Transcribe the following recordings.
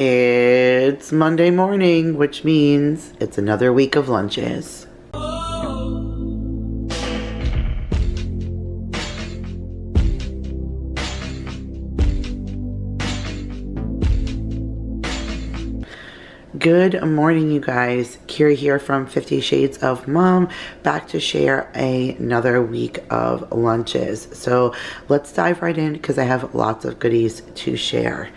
It's Monday morning, which means it's another week of lunches. Good morning, you guys. Kira here from 50 Shades of Mom, back to share another week of lunches. So let's dive right in because I have lots of goodies to share.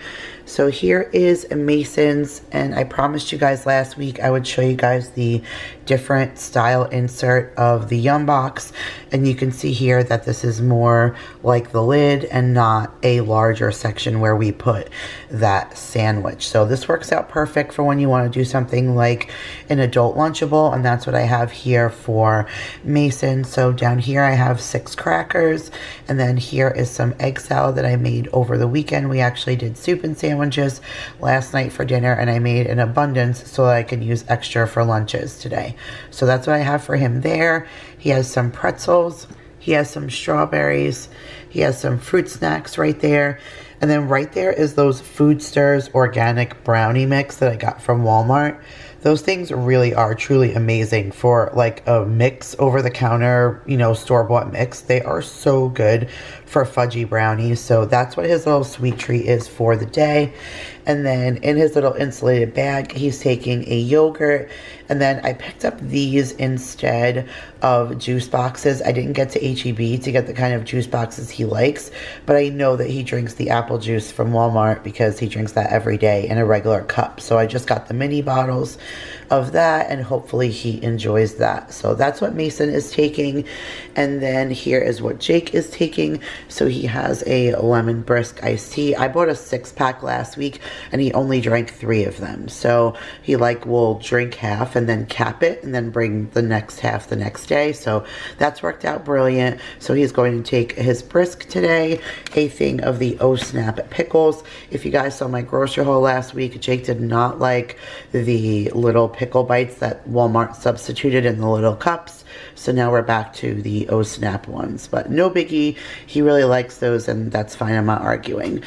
So here is Mason's, and I promised you guys last week I would show you guys the different style insert of the Yum Box, and you can see here that this is more like the lid and not a larger section where we put that sandwich. So this works out perfect for when you want to do something like an adult Lunchable, and that's what I have here for Mason. So down here I have 6 crackers, and then here is some egg salad that I made over the weekend. We actually did soup and sandwiches last night for dinner, and I made an abundance so that I can use extra for lunches today. So that's what I have for him there. He has some pretzels, he has some strawberries, he has some fruit snacks right there, and then right there is those Food Stirs organic brownie mix that I got from Walmart. Those things really are truly amazing for like a mix over the counter, you know, store-bought mix. They are so good for fudgy brownies. So that's what his little sweet treat is for the day. And then in his little insulated bag, he's taking a yogurt. And then I picked up these instead of juice boxes. I didn't get to H-E-B to get the kind of juice boxes he likes, but I know that he drinks the apple juice from Walmart because he drinks that every day in a regular cup. So I just got the mini bottles of that, and hopefully he enjoys that. So that's what Mason is taking. And then here is what Jake is taking. So he has a lemon brisk iced tea. I bought a 6-pack last week and he only drank 3 of them. So he will drink half and then cap it and then bring the next half the next day. So that's worked out brilliant. So he's going to take his brisk today, a thing of the Oh Snap pickles. If you guys saw my grocery haul last week, Jake did not like the little pickle bites that Walmart substituted in the little cups. So now we're back to the Oh Snap ones, but no biggie. He really likes those, and that's fine. I'm not arguing.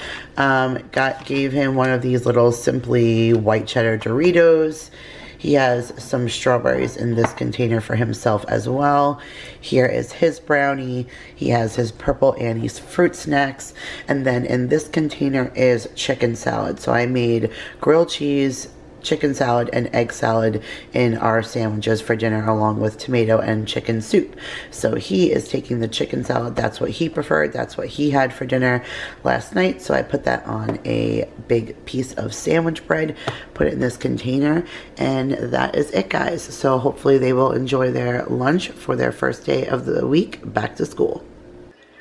Gave him one of these little Simply white cheddar Doritos. He has some strawberries in this container for himself as well. Here is his brownie. He has his Purple Annie's fruit snacks. And then in this container is chicken salad. So I made grilled cheese, chicken salad, and egg salad in our sandwiches for dinner, along with tomato and chicken soup. So he is taking the chicken salad. That's what he preferred. That's what he had for dinner last night. So I put that on a big piece of sandwich bread, put it in this container, and that is it, guys. So hopefully they will enjoy their lunch for their first day of the week back to school.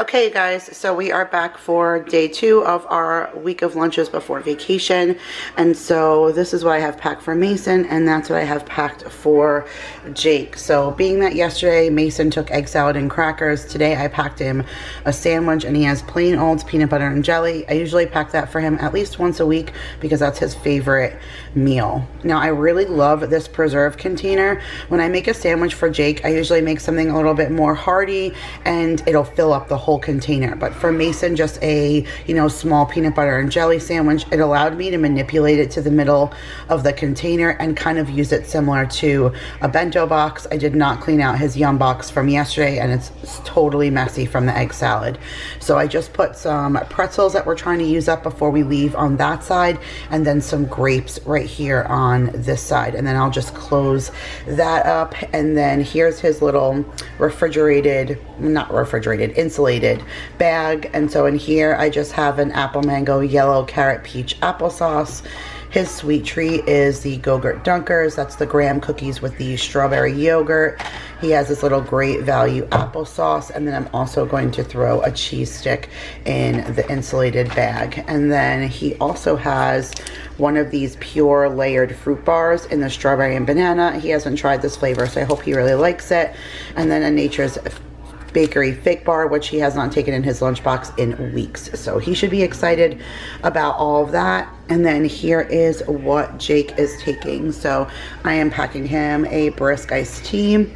Okay, guys, so we are back for day 2 of our week of lunches before vacation, and so this is what I have packed for Mason, and that's what I have packed for Jake. So being that yesterday Mason took egg salad and crackers, today I packed him a sandwich, and he has plain old peanut butter and jelly. I usually pack that for him at least once a week because that's his favorite meal. Now, I really love this preserve container. When I make a sandwich for Jake, I usually make something a little bit more hearty, and it'll fill up the whole container. But for Mason, just a, small peanut butter and jelly sandwich, it allowed me to manipulate it to the middle of the container and kind of use it similar to a bento box. I did not clean out his Yum Box from yesterday, and it's totally messy from the egg salad. So I just put some pretzels that we're trying to use up before we leave on that side, and then some grapes right here on this side, and then I'll just close that up. And then here's his little insulated bag, and so in here I just have an apple mango yellow carrot peach applesauce. His sweet treat is the Go-Gurt Dunkers. That's the graham cookies with the strawberry yogurt. He has this little Great Value applesauce, and then I'm also going to throw a cheese stick in the insulated bag. And then he also has one of these pure layered fruit bars in the strawberry and banana. He hasn't tried this flavor, so I hope he really likes it. And then a Nature's Bakery fake bar, which he has not taken in his lunchbox in weeks. So he should be excited about all of that. And then here is what Jake is taking. So I am packing him a brisk iced tea.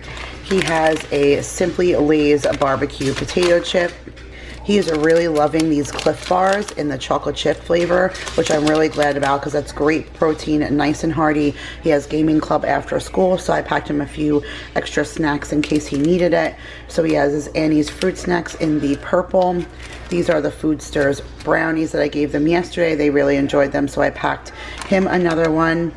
He has a Simply Lay's barbecue potato chip. He is really loving these Cliff Bars in the chocolate chip flavor, which I'm really glad about because that's great protein, nice and hearty. He has gaming club after school, so I packed him a few extra snacks in case he needed it. So he has his Annie's fruit snacks in the purple. These are the Food Stirs brownies that I gave them yesterday. They really enjoyed them, so I packed him another one.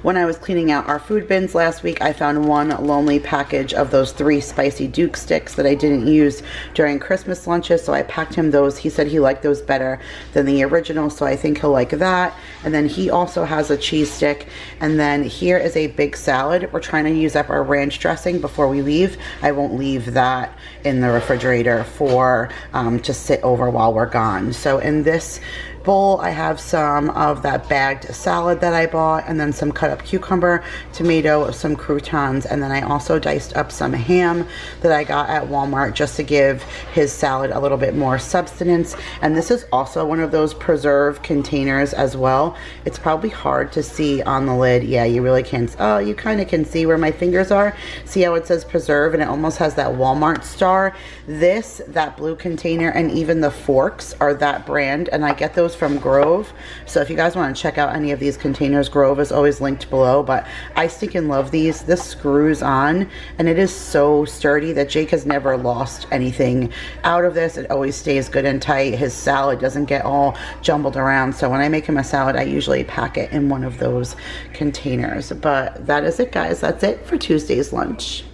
When I was cleaning out our food bins last week, I found one lonely package of those 3 spicy Duke sticks that I didn't use during Christmas lunches, so I packed him those. He said he liked those better than the original, so I think he'll like that. And then he also has a cheese stick. And then here is a big salad. We're trying to use up our ranch dressing before we leave. I won't leave that in the refrigerator for to sit over while we're gone. So in this bowl, I have some of that bagged salad that I bought, and then some cut up cucumber, tomato, some croutons, and then I also diced up some ham that I got at Walmart just to give his salad a little bit more substance. And this is also one of those preserve containers as well. It's probably hard to see on the lid. Yeah, you really can't. Oh, you kind of can see where my fingers are. See how it says preserve and it almost has that Walmart star? That blue container, and even the forks are that brand, and I get those from Grove. So if you guys want to check out any of these containers, Grove is always linked below, but I stinking love these. This screws on and it is so sturdy that Jake has never lost anything out of this. It always stays good and tight. His salad doesn't get all jumbled around, so when I make him a salad, I usually pack it in one of those containers. But that is it, guys. That's it for Tuesday's lunch.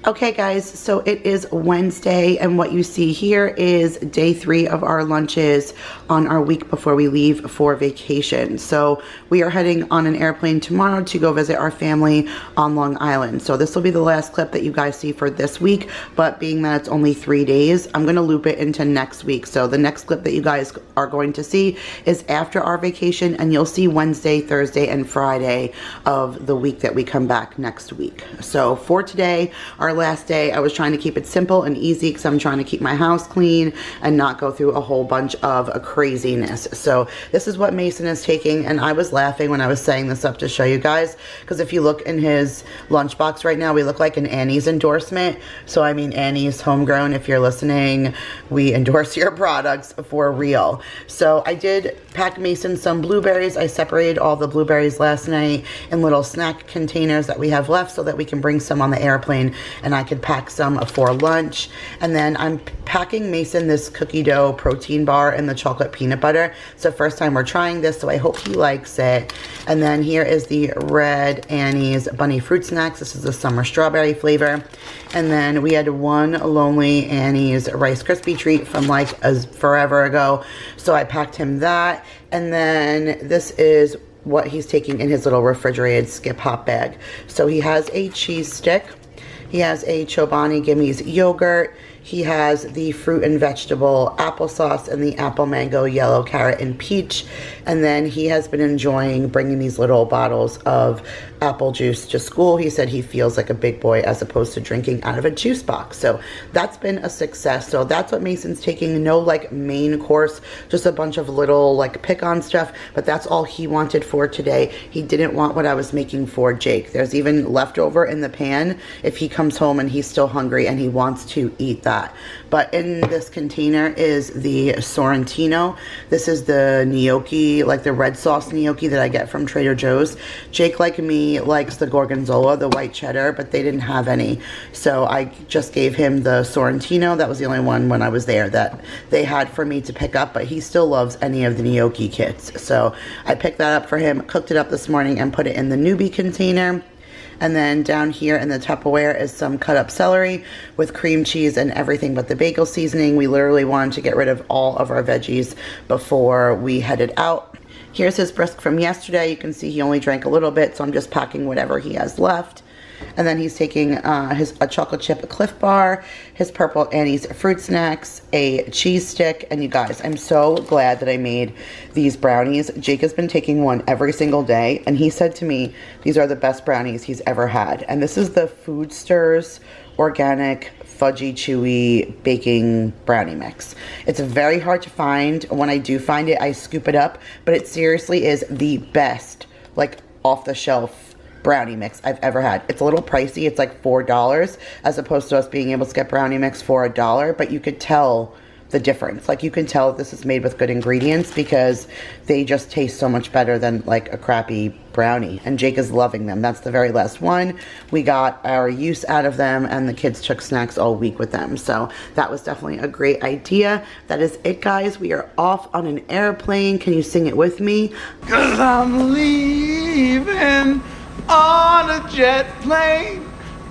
Okay guys, so it is Wednesday, and what you see here is day 3 of our lunches on our week before we leave for vacation. So we are heading on an airplane tomorrow to go visit our family on Long Island. So this will be the last clip that you guys see for this week, but being that it's only 3 days, I'm going to loop it into next week. So the next clip that you guys are going to see is after our vacation, and you'll see Wednesday, Thursday, and Friday of the week that we come back next week. So for today, our last day, I was trying to keep it simple and easy because I'm trying to keep my house clean and not go through a whole bunch of craziness. So this is what Mason is taking, and I was laughing when I was setting this up to show you guys, because if you look in his lunchbox right now, we look like an Annie's endorsement. So I mean, Annie's Homegrown, if you're listening, we endorse your products for real. So I did pack Mason some blueberries. I separated all the blueberries last night in little snack containers that we have left so that we can bring some on the airplane, and I could pack some for lunch. And then I'm packing Mason this cookie dough protein bar in the chocolate peanut butter. It's the first time we're trying this, so I hope he likes it. And then here is the red Annie's bunny fruit snacks. This is the summer strawberry flavor. And then we had one lonely Annie's Rice Krispie treat from like forever ago, so I packed him that. And then this is what he's taking in his little refrigerated Skip Hop bag. So he has a cheese stick. He has a Chobani Gimme's yogurt. He has the fruit and vegetable applesauce and the apple mango yellow carrot and peach. And then he has been enjoying bringing these little bottles of apple juice to school. He said he feels like a big boy as opposed to drinking out of a juice box. So that's been a success. So that's what Mason's taking. No like main course, just a bunch of little like pick-on stuff. But that's all he wanted for today. He didn't want what I was making for Jake. There's even leftover in the pan if he comes home and he's still hungry and he wants to eat that. But in this container is the Sorrentino. This is the gnocchi, like the red sauce gnocchi that I get from Trader Joe's. Jake, like me, likes the Gorgonzola, the white cheddar, but they didn't have any. So I just gave him the Sorrentino. That was the only one when I was there that they had for me to pick up, but he still loves any of the gnocchi kits. So I picked that up for him, cooked it up this morning, and put it in the newbie container. And then down here in the Tupperware is some cut up celery with cream cheese and everything but the bagel seasoning. We literally wanted to get rid of all of our veggies before we headed out. Here's his brisk from yesterday. You can see he only drank a little bit, so I'm just packing whatever he has left. And then he's taking a chocolate chip Cliff Bar, his purple Annie's fruit snacks, a cheese stick, and you guys, I'm so glad that I made these brownies. Jake has been taking one every single day, and he said to me, these are the best brownies he's ever had. And this is the Food Stirs Organic Fudgy Chewy Baking Brownie Mix. It's very hard to find. When I do find it, I scoop it up, but it seriously is the best, like off the shelf brownie mix I've ever had. It's a little pricey. It's like $4 as opposed to us being able to get brownie mix for $1, but you could tell the difference. Like, you can tell this is made with good ingredients because they just taste so much better than like a crappy brownie, and Jake is loving them. That's the very last one. We got our use out of them, and the kids took snacks all week with them, so that was definitely a great idea. That is it, guys. We are off on an airplane. Can you sing it with me? 'Cause I'm leaving on a jet plane,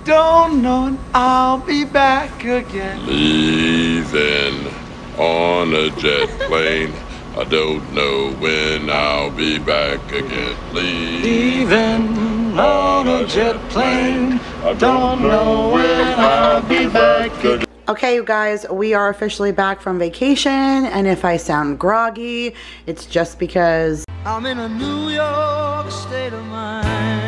don't know when I'll be back again. Leaving on a jet plane, I don't know when I'll be back again. Leaving on a jet plane, I don't know when I'll be back again. Okay, you guys, we are officially back from vacation, and if I sound groggy, it's just because I'm in a New York state of mind.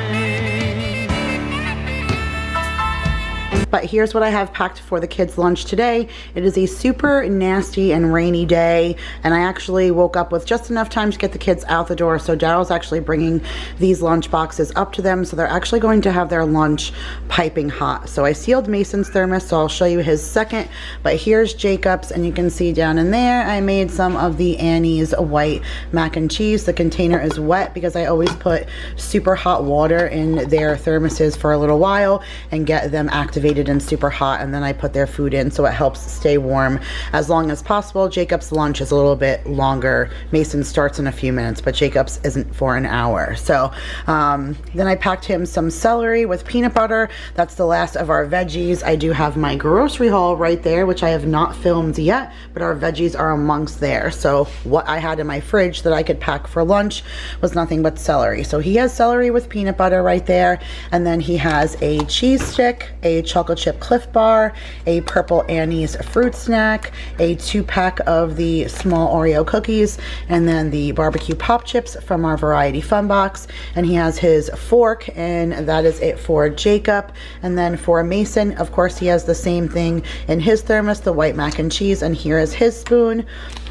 But here's what I have packed for the kids' lunch today. It is a super nasty and rainy day, and I actually woke up with just enough time to get the kids out the door, so Daryl's actually bringing these lunch boxes up to them, so they're actually going to have their lunch piping hot. So I sealed Mason's thermos, so I'll show you his second, but here's Jacob's, and you can see down in there I made some of the Annie's white mac and cheese. The container is wet because I always put super hot water in their thermoses for a little while and get them activated and super hot, and then I put their food in so it helps stay warm as long as possible. Jacob's lunch is a little bit longer. Mason starts in a few minutes, but Jacob's isn't for an hour. So then I packed him some celery with peanut butter. That's the last of our veggies. I do have my grocery haul right there, which I have not filmed yet, but our veggies are amongst there. So what I had in my fridge that I could pack for lunch was nothing but celery. So he has celery with peanut butter right there, and then he has a cheese stick, a chocolate chip Cliff Bar, a Purple Annie's fruit snack, a 2-pack of the small Oreo cookies, and then the barbecue pop chips from our Variety Fun Box. And he has his fork, and that is it for Jacob. And then for Mason, of course, he has the same thing in his thermos, the white mac and cheese, and here is his spoon.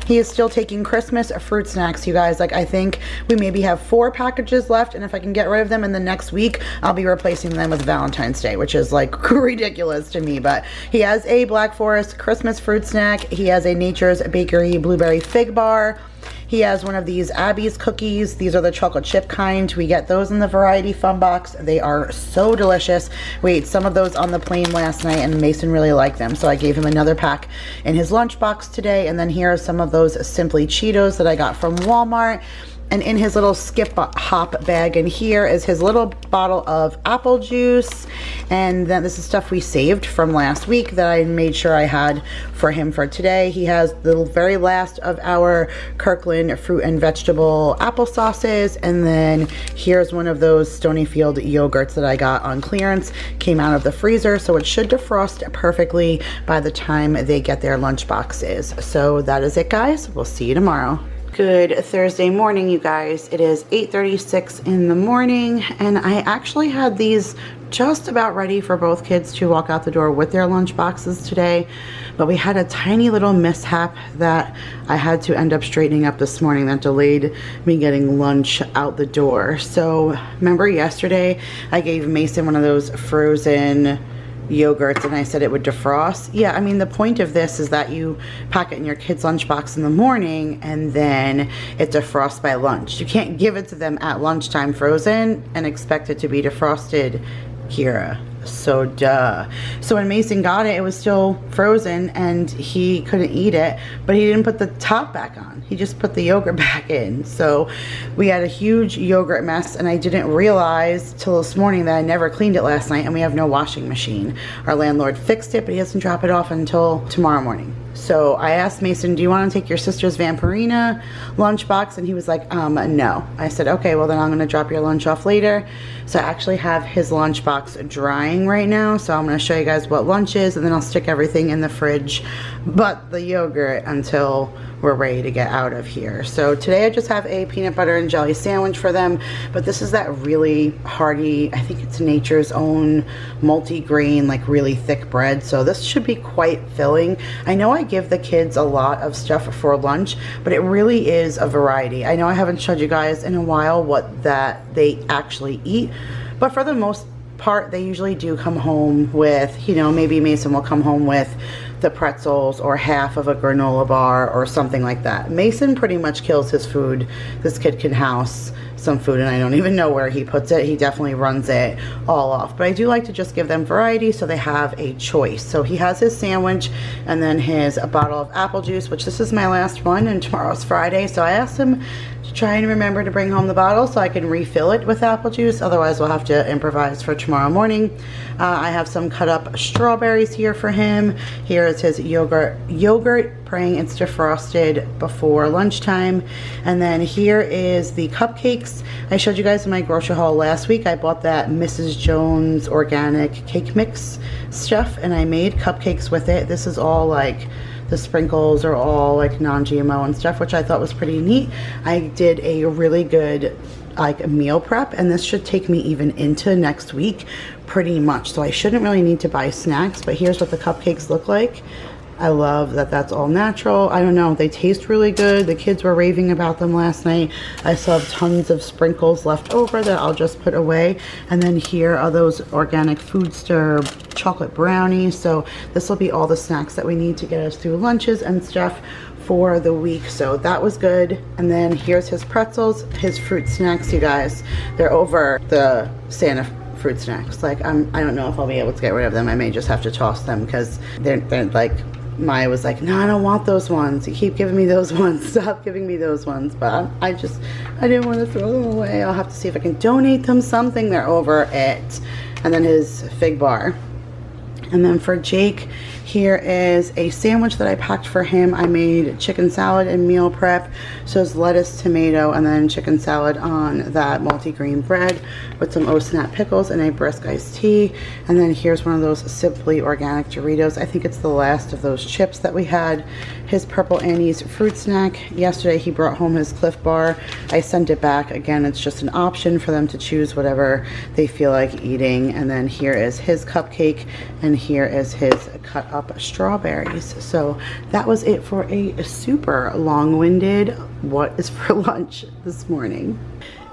He is still taking Christmas fruit snacks, you guys. Like, I think we maybe have 4 packages left, and if I can get rid of them in the next week, I'll be replacing them with Valentine's Day, which is like ridiculous to me. But he has a Black Forest Christmas fruit snack. He has a Nature's Bakery Blueberry Fig Bar. He has one of these Abby's cookies. These are the chocolate chip kind. We get those in the Variety Fun Box. They are so delicious. We ate some of those on the plane last night, and Mason really liked them, so I gave him another pack in his lunch box today. And then here are some of those Simply Cheetos that I got from Walmart. And in his little skip hop bag in here is his little bottle of apple juice. And then this is stuff we saved from last week that I made sure I had for him for today. He has the very last of our Kirkland fruit and vegetable apple sauces. And then here's one of those Stonyfield yogurts that I got on clearance. Came out of the freezer, so it should defrost perfectly by the time they get their lunch boxes. So that is it, guys. We'll see you tomorrow. Good Thursday morning, you guys. It is 8:36 in the morning, and I actually had these just about ready for both kids to walk out the door with their lunch boxes today, but we had a tiny little mishap that I had to end up straightening up this morning that delayed me getting lunch out the door. So remember yesterday I gave Mason one of those frozen yogurts and I said it would defrost? Yeah, I mean, the point of this is that you pack it in your kid's lunchbox in the morning and then it defrosts by lunch. You can't give it to them at lunchtime frozen and expect it to be defrosted, Kira. So duh. So when Mason got it, it was still frozen and he couldn't eat it, but he didn't put the top back on. He just put the yogurt back in. So we had a huge yogurt mess, and I didn't realize till this morning that I never cleaned it last night, and we have no washing machine. Our landlord fixed it, but he doesn't drop it off until tomorrow morning. So I asked Mason, do you want to take your sister's Vampirina lunchbox? And he was like, no. I said, okay, well then I'm going to drop your lunch off later. So I actually have his lunchbox drying right now. So I'm going to show you guys what lunch is, and then I'll stick everything in the fridge but the yogurt until we're ready to get out of here. So today I just have a peanut butter and jelly sandwich for them, but this is that really hearty, I think it's Nature's Own multi-grain, like really thick bread. So this should be quite filling. I know I give the kids a lot of stuff for lunch, but it really is a variety. I know I haven't showed you guys in a while what that they actually eat, but for the most part they usually do come home with, you know, maybe Mason will come home with the pretzels or half of a granola bar or something like that. Mason pretty much kills his food. This kid can house some food and I don't even know where he puts it. He definitely runs it all off. But I do like to just give them variety so they have a choice. So he has his sandwich and then his bottle of apple juice, which this is my last one and tomorrow's Friday. So I asked him to try and remember to bring home the bottle so I can refill it with apple juice. Otherwise we'll have to improvise for tomorrow morning. I have some cut up strawberries here for him. Here is his yogurt, praying it's defrosted before lunchtime. And then here is the cupcakes. I showed you guys in my grocery haul last week. I bought that Mrs. Jones organic cake mix stuff and I made cupcakes with it. This is all like, the sprinkles are all like non-GMO and stuff, which I thought was pretty neat. I did a really good like meal prep and this should take me even into next week pretty much. So I shouldn't really need to buy snacks, but here's what the cupcakes look like. I love that that's all natural. I don't know, they taste really good. The kids were raving about them last night. I still have tons of sprinkles left over that I'll just put away. And then here are those organic Food Stir chocolate brownies. So this will be all the snacks that we need to get us through lunches and stuff for the week. So that was good. And then here's his pretzels, his fruit snacks, you guys. They're over the Santa fruit snacks. Like I don't know if I'll be able to get rid of them. I may just have to toss them because they're like, Maya was like, no, I don't want those ones. You keep giving me those ones. Stop giving me those ones. But I didn't want to throw them away. I'll have to see if I can donate them something. They're over it. And then his fig bar. And then for Jake, here is a sandwich that I packed for him. I made chicken salad and meal prep. So it's lettuce, tomato, and then chicken salad on that multi-grain bread with some O-Snap pickles and a brisk iced tea. And then here's one of those Simply Organic Doritos. I think it's the last of those chips that we had. His Purple Annie's fruit snack. Yesterday he brought home his Cliff Bar. I sent it back. Again, it's just an option for them to choose whatever they feel like eating. And then here is his cupcake and here is his cut up strawberries. So that was it for a super long-winded what is for lunch this morning.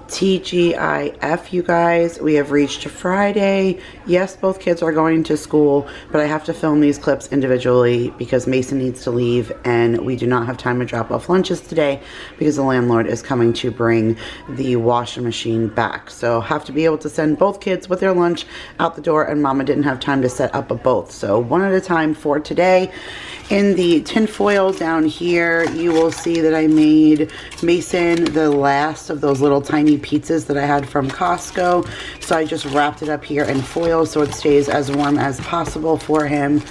TGIF, you guys, we have reached Friday. Yes, both kids are going to school, but I have to film these clips individually because Mason needs to leave and we do not have time to drop off lunches today because the landlord is coming to bring the washing machine back. So have to be able to send both kids with their lunch out the door and Mama didn't have time to set up a both. So one at a time for today. In the tin foil down here, you will see that I made Mason the last of those little tiny pizzas that I had from Costco. So I just wrapped it up here in foil so it stays as warm as possible for him.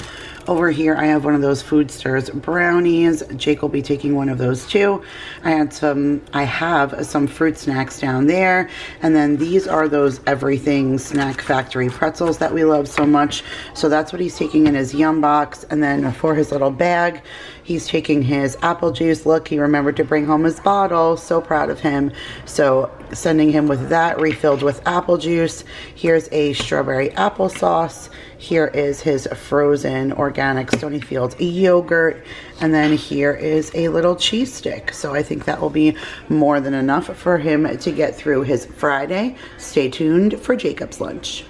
Over here, I have one of those Food Stirs brownies. Jake will be taking one of those too. I have some fruit snacks down there. And then these are those Everything Snack Factory pretzels that we love so much. So that's what he's taking in his Yum box. And then for his little bag, he's taking his apple juice. Look, he remembered to bring home his bottle. So proud of him. So sending him with that refilled with apple juice. Here's a strawberry applesauce. Here is his frozen organic Stonyfield yogurt. And then here is a little cheese stick. So I think that will be more than enough for him to get through his Friday. Stay tuned for Jacob's lunch.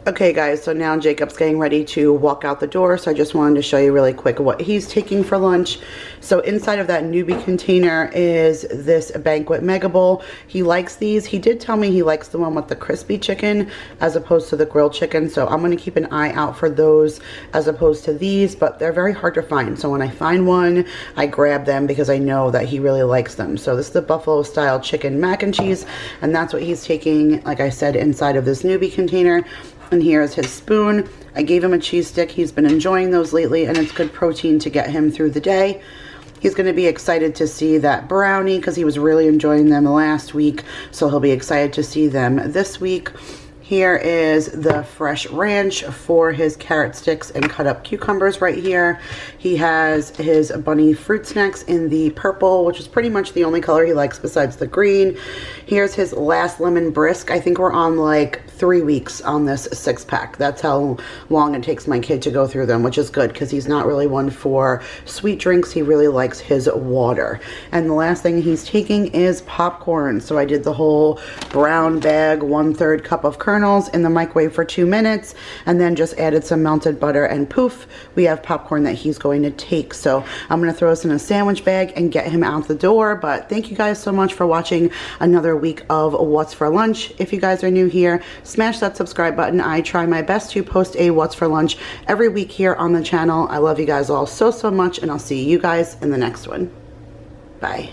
Okay guys, so now Jacob's getting ready to walk out the door, so I just wanted to show you really quick what he's taking for lunch. So inside of that Newbie container is this Banquet Mega Bowl. He likes these. He did tell me he likes the one with the crispy chicken as opposed to the grilled chicken, so I'm going to keep an eye out for those as opposed to these, but they're very hard to find. So when I find one, I grab them because I know that he really likes them. So this is the Buffalo Style Chicken Mac and Cheese, and that's what he's taking, like I said, inside of this Newbie container. And here's his spoon. I gave him a cheese stick. He's been enjoying those lately, and it's good protein to get him through the day. He's going to be excited to see that brownie because he was really enjoying them last week. So he'll be excited to see them this week. Here is the fresh ranch for his carrot sticks and cut up cucumbers right here. He has his bunny fruit snacks in the purple, which is pretty much the only color he likes besides the green. Here's his last lemon brisk. I think we're on like 3 weeks on this 6-pack. That's how long it takes my kid to go through them, which is good because he's not really one for sweet drinks. He really likes his water. And the last thing he's taking is popcorn. So I did the whole brown bag, 1/3 cup of kernels. kernels in the microwave for 2 minutes, and then just added some melted butter, and poof, we have popcorn that he's going to take. So I'm going to throw this in a sandwich bag and get him out the door. But thank you guys so much for watching another week of What's for Lunch. If you guys are new here, smash that subscribe button. I try my best to post a What's for Lunch every week here on the channel. I love you guys all so much, and I'll see you guys in the next one. Bye.